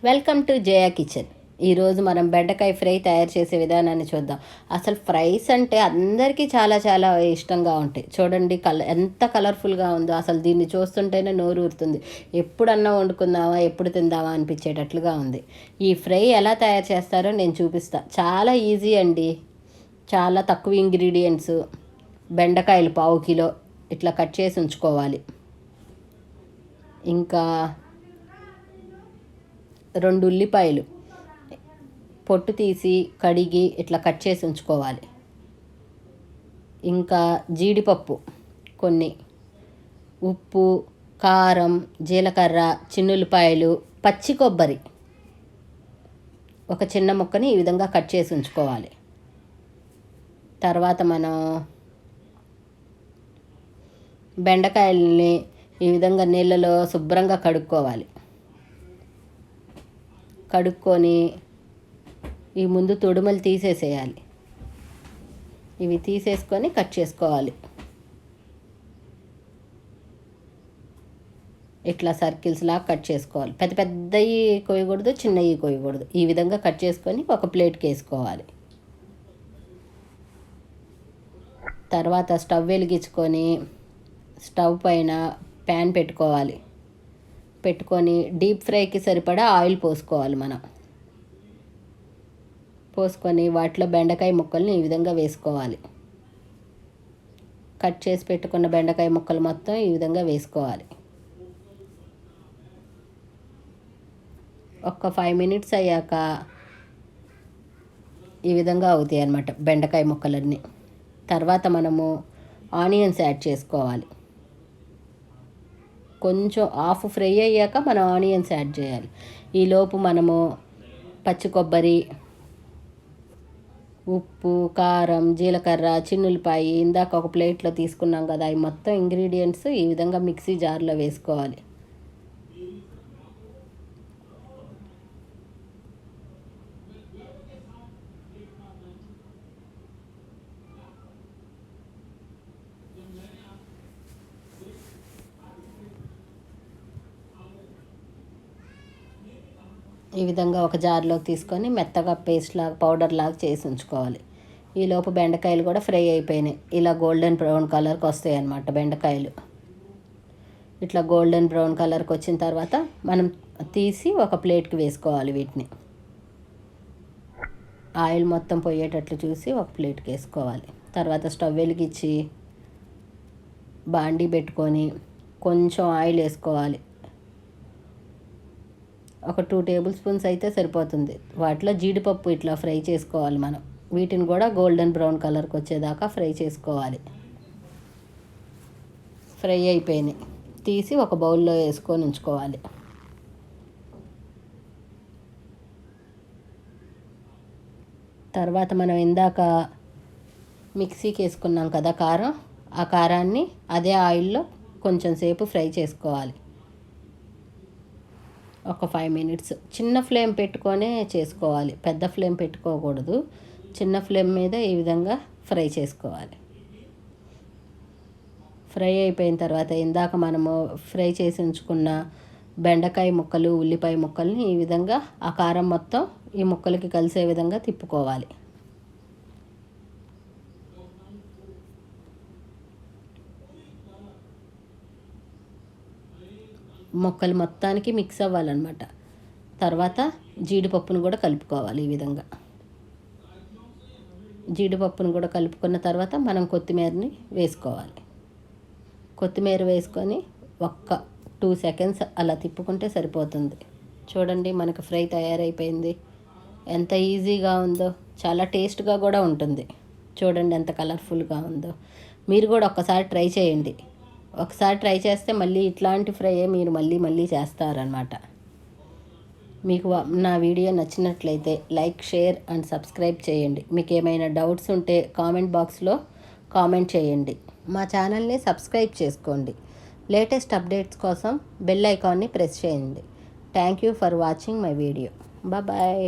Welcome to Jaya kitchen. ఈరోజు మనం బెండకాయ ఫ్రై తయారు చేసే విధానాన్ని చూద్దాం. అసలు ఫ్రైస్ అంటే అందరికీ చాలా చాలా ఇష్టంగా ఉంటాయి. చూడండి ఎంత కలర్ఫుల్గా ఉందో. అసలు దీన్ని చూస్తుంటేనే నోరు ఊరుతుంది. ఎప్పుడన్నా వండుకుందామా, ఎప్పుడు తిందామా అనిపించేటట్లుగా ఉంది. ఈ ఫ్రై ఎలా తయారు చేస్తారో నేను చూపిస్తా. చాలా ఈజీ అండి. చాలా తక్కువ ఇంగ్రీడియంట్స్. బెండకాయలు 1/2 కిలో ఇట్లా కట్ చేసి ఉంచుకోవాలి. ఇంకా 2 ఉల్లిపాయలు పొట్టు తీసి కడిగి ఇట్లా కట్ చేసి ఉంచుకోవాలి. ఇంకా జీడిపప్పు కొన్ని, ఉప్పు, కారం, జీలకర్ర, చిన్నుల్లిపాయలు, పచ్చి కొబ్బరి ఒక చిన్న ముక్కని ఈ విధంగా కట్ చేసి ఉంచుకోవాలి. తర్వాత మనం బెండకాయలని ఈ విధంగా నీళ్ళలో శుభ్రంగా కడుక్కోవాలి. కడుక్కొని ఈ ముందు తొడుమలు తీసేసేయాలి. ఇవి తీసేసుకొని కట్ చేసుకోవాలి. ఇట్లా సర్కిల్స్ లాగా కట్ చేసుకోవాలి. పెద్ద పెద్దవి కోయకూడదు, చిన్నవి కోయకూడదు. ఈ విధంగా కట్ చేసుకొని ఒక ప్లేట్కి వేసుకోవాలి. తర్వాత స్టవ్ వెలిగించుకొని స్టవ్ పైన ప్యాన్ పెట్టుకోవాలి. పెట్టుకొని డీప్ ఫ్రైకి సరిపడా ఆయిల్ పోసుకోవాలి. మనం పోసుకొని వాటిలో బెండకాయ ముక్కల్ని ఈ విధంగా వేసుకోవాలి. కట్ చేసి పెట్టుకున్న బెండకాయ ముక్కలు మొత్తం ఈ విధంగా వేసుకోవాలి. ఒక 5 మినిట్స్ అయ్యాక ఈ విధంగా అవుతాయి అన్నమాట బెండకాయ ముక్కలన్నీ. తర్వాత మనము ఆనియన్స్ యాడ్ చేసుకోవాలి. కొంచెం హాఫ్ ఫ్రై అయ్యాక మనం ఆనియన్స్ యాడ్ చేయాలి. ఈలోపు మనము పచ్చి కొబ్బరి, ఉప్పు, కారం, జీలకర్ర, చిన్నులపాయి ఇందాక ఒక ప్లేట్లో తీసుకున్నాం కదా, అవి మొత్తం ఇంగ్రీడియంట్స్ ఈ విధంగా మిక్సీ జార్లో వేసుకోవాలి. ఈ విధంగా ఒక జార్లోకి తీసుకొని మెత్తగా పేస్ట్ లాగా పౌడర్ లాగా చేసి ఉంచుకోవాలి. ఈలోపు బెండకాయలు కూడా ఫ్రై అయిపోయినాయి. ఇలా గోల్డెన్ బ్రౌన్ కలర్కి వస్తాయి అన్నమాట బెండకాయలు. ఇట్లా గోల్డెన్ బ్రౌన్ కలర్కి వచ్చిన తర్వాత మనం తీసి ఒక ప్లేట్కి వేసుకోవాలి. వీటిని ఆయిల్ మొత్తం పోయేటట్లు చూసి ఒక ప్లేట్కి వేసుకోవాలి. తర్వాత స్టవ్ వెలిగించి బాండీ పెట్టుకొని కొంచెం ఆయిల్ వేసుకోవాలి. ఒక 2 టేబుల్ స్పూన్స్ అయితే సరిపోతుంది. వాటిలో జీడిపప్పు ఇట్లా ఫ్రై చేసుకోవాలి మనం. వీటిని కూడా గోల్డెన్ బ్రౌన్ కలర్కి వచ్చేదాకా ఫ్రై చేసుకోవాలి. ఫ్రై అయిపోయినాయి. తీసి ఒక బౌల్లో వేసుకొని ఉంచుకోవాలి. తర్వాత మనం ఇందాక మిక్సీకి వేసుకున్నాం కదా కారం, ఆ కారాన్ని అదే ఆయిల్లో కొంచెం సేపు ఫ్రై చేసుకోవాలి. ఒక 5 మినిట్స్ చిన్న ఫ్లేమ్ పెట్టుకొనే చేసుకోవాలి. పెద్ద ఫ్లేమ్ పెట్టుకోకూడదు. చిన్న ఫ్లేమ్ మీద ఈ విధంగా ఫ్రై చేసుకోవాలి. ఫ్రై అయిపోయిన తర్వాత ఇందాక మనము ఫ్రై చేసి ఉంచుకున్న బెండకాయ ముక్కలు, ఉల్లిపాయ ముక్కల్ని ఈ విధంగా ఆ కారం మొత్తం ఈ ముక్కలకి కలిసే విధంగా తిప్పుకోవాలి. ముక్కలు మొత్తానికి మిక్స్ అవ్వాలన్నమాట. తర్వాత జీడిపప్పును కూడా కలుపుకోవాలి. ఈ విధంగా జీడిపప్పును కూడా కలుపుకున్న తర్వాత మనం కొత్తిమీరని వేసుకోవాలి. కొత్తిమీర వేసుకొని ఒక్క 2 సెకండ్స్ అలా తిప్పుకుంటే సరిపోతుంది. చూడండి మనకు ఫ్రై తయారైపోయింది. ఎంత ఈజీగా ఉందో, చాలా టేస్ట్గా కూడా ఉంటుంది. చూడండి ఎంత కలర్ఫుల్గా ఉందో. మీరు కూడా ఒక్కసారి ట్రై చేయండి. ఒకసారి ట్రై చేస్తే మళ్ళీ ఇట్లాంటి ఫ్రైయే మీరు మళ్ళీ మళ్ళీ చేస్తారనమాట. మీకు నా వీడియో నచ్చినట్లయితే లైక్, షేర్ అండ్ సబ్స్క్రైబ్ చేయండి. మీకు ఏమైనా డౌట్స్ ఉంటే కామెంట్ బాక్స్లో కామెంట్ చేయండి. మా ఛానల్ని సబ్స్క్రైబ్ చేసుకోండి. లేటెస్ట్ అప్డేట్స్ కోసం బెల్ ఐకాన్ని ప్రెస్ చేయండి. Thank you for watching my video. Bye.